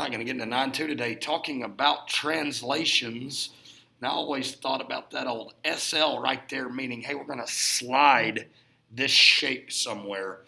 All right, going to get into 9-2 today, talking about translations. And I always thought about that old SL right there, meaning, hey, we're going to slide this shape somewhere.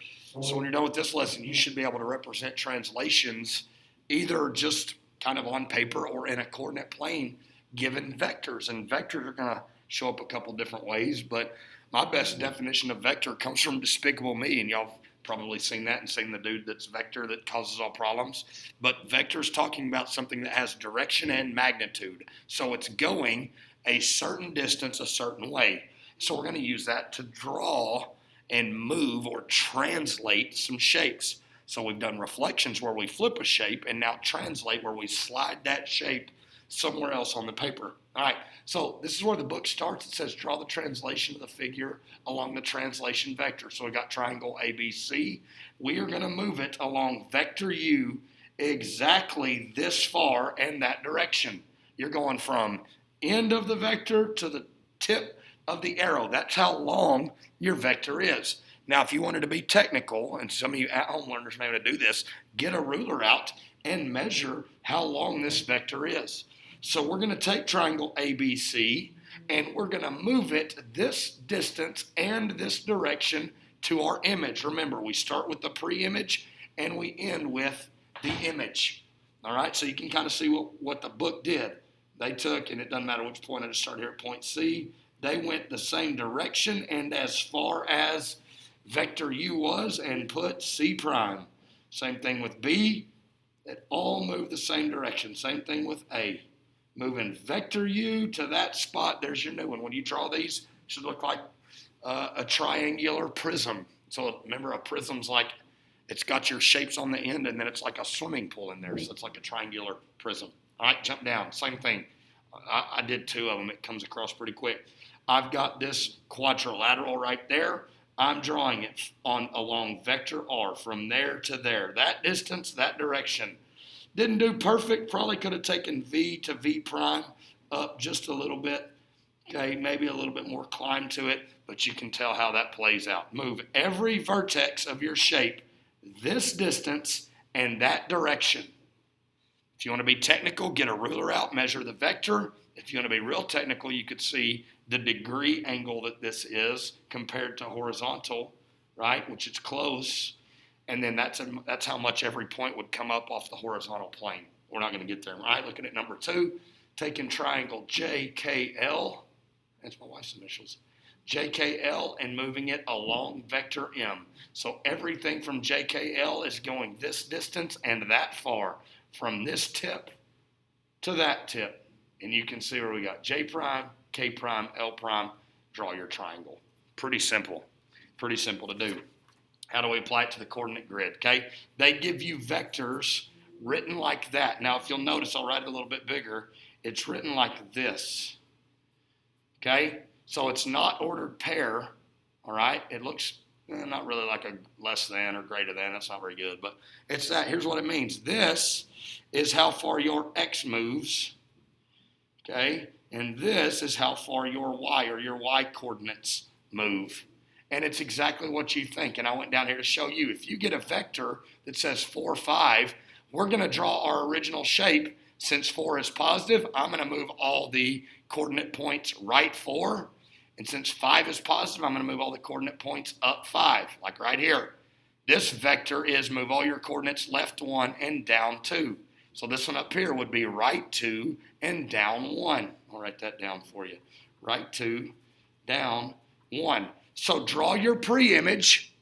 So when you're done with this lesson, you should be able to represent translations either just kind of on paper or in a coordinate plane given vectors. And vectors are going to show up a couple different ways, but my best definition of vector comes from Despicable Me, and y'all have probably seen that and seen the dude that's vector that causes all problems. But vector is talking about something that has direction and magnitude. So it's going a certain distance a certain way. So we're going to use that to draw and move or translate some shapes. So we've done reflections where we flip a shape, and now translate where we slide that shape somewhere else on the paper. All right, so this is where the book starts. It says draw the translation of the figure along the translation vector. So we got triangle ABC. We are going to move it along vector U exactly this far and that direction. You're going from end of the vector to the tip of the arrow. That's how long your vector is. Now, if you wanted to be technical, and some of you at-home learners may want to do this, get a ruler out and measure how long this vector is. So we're going to take triangle ABC, and we're going to move it this distance and this direction to our image. Remember, we start with the pre-image, and we end with the image. All right, so you can kind of see what the book did. They took, and it doesn't matter which point, I just start here at point C. They went the same direction and as far as vector U was and put C prime. Same thing with B. It all moved the same direction. Same thing with A. Moving vector U to that spot, there's your new one. When you draw these, it should look like a triangular prism. So remember, a prism's like, it's got your shapes on the end, and then it's like a swimming pool in there. So it's like a triangular prism. All right, jump down. Same thing. I did two of them. It comes across pretty quick. I've got this quadrilateral right there. I'm drawing it along vector R from there to there. That distance, that direction. Didn't do perfect. Probably could have taken V to V prime up just a little bit. Okay, maybe a little bit more climb to it, but you can tell how that plays out. Move every vertex of your shape this distance and that direction. If you want to be technical, get a ruler out, measure the vector. If you want to be real technical, you could see the degree angle that this is compared to horizontal, right, which is close. And then that's how much every point would come up off the horizontal plane. We're not going to get there. All right, looking at number 2, taking triangle JKL, that's my wife's initials, JKL, and moving it along vector M. So everything from JKL is going this distance and that far, from this tip to that tip. And you can see where we got J prime, K prime, L prime. Draw your triangle. Pretty simple to do. How do we apply it to the coordinate grid? Okay, they give you vectors written like that. Now, if you'll notice, I'll write it a little bit bigger. It's written like this. Okay, so it's not ordered pair. All right, it looks not really like a less than or greater than. That's not very good, but it's that. Here's what it means. This is how far your X moves. Okay, and this is how far your Y or your Y coordinates move. And it's exactly what you think. And I went down here to show you. If you get a vector that says 4, 5, we're going to draw our original shape. Since 4 is positive, I'm going to move all the coordinate points right 4. And since 5 is positive, I'm going to move all the coordinate points up 5, like right here. This vector is move all your coordinates left 1 and down 2. So this one up here would be right 2 and down 1. I'll write that down for you. Right 2, down 1. So draw your pre-image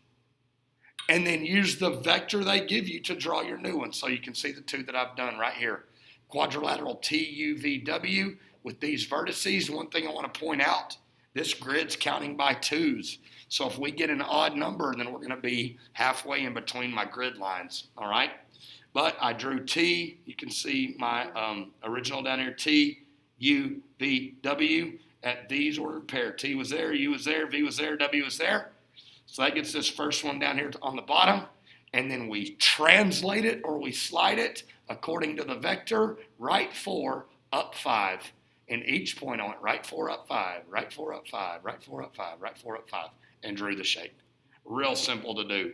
and then use the vector they give you to draw your new one. So you can see the two that I've done right here. Quadrilateral TUVW with these vertices. One thing I want to point out, this grid's counting by 2s. So if we get an odd number, then we're going to be halfway in between my grid lines, all right? But I drew T. You can see my original down here, T, U, V, W. At these ordered pair. T was there, U was there, V was there, W was there. So that gets this first one down here on the bottom. And then we translate it or we slide it according to the vector, right 4, up 5. And each point on it, right 4, up 5, right 4, up 5, right 4, up 5, right 4, up 5. And drew the shape. Real simple to do.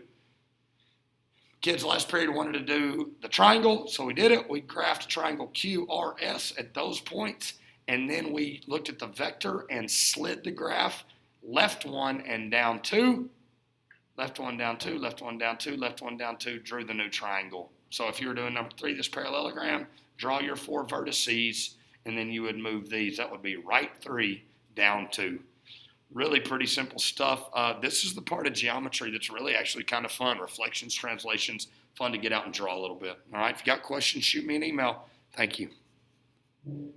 Kids last period wanted to do the triangle, so we did it. We graphed a triangle QRS at those points, and then we looked at the vector and slid the graph left one and down two, left one down two, left one down two, left one down two, drew the new triangle. So if you were doing number 3, this parallelogram, draw your 4 vertices, and then you would move these. That would be right 3, down 2. Really pretty simple stuff. This is the part of geometry that's really actually kind of fun. Reflections, translations, fun to get out and draw a little bit. All right, if you got questions, shoot me an email. Thank you.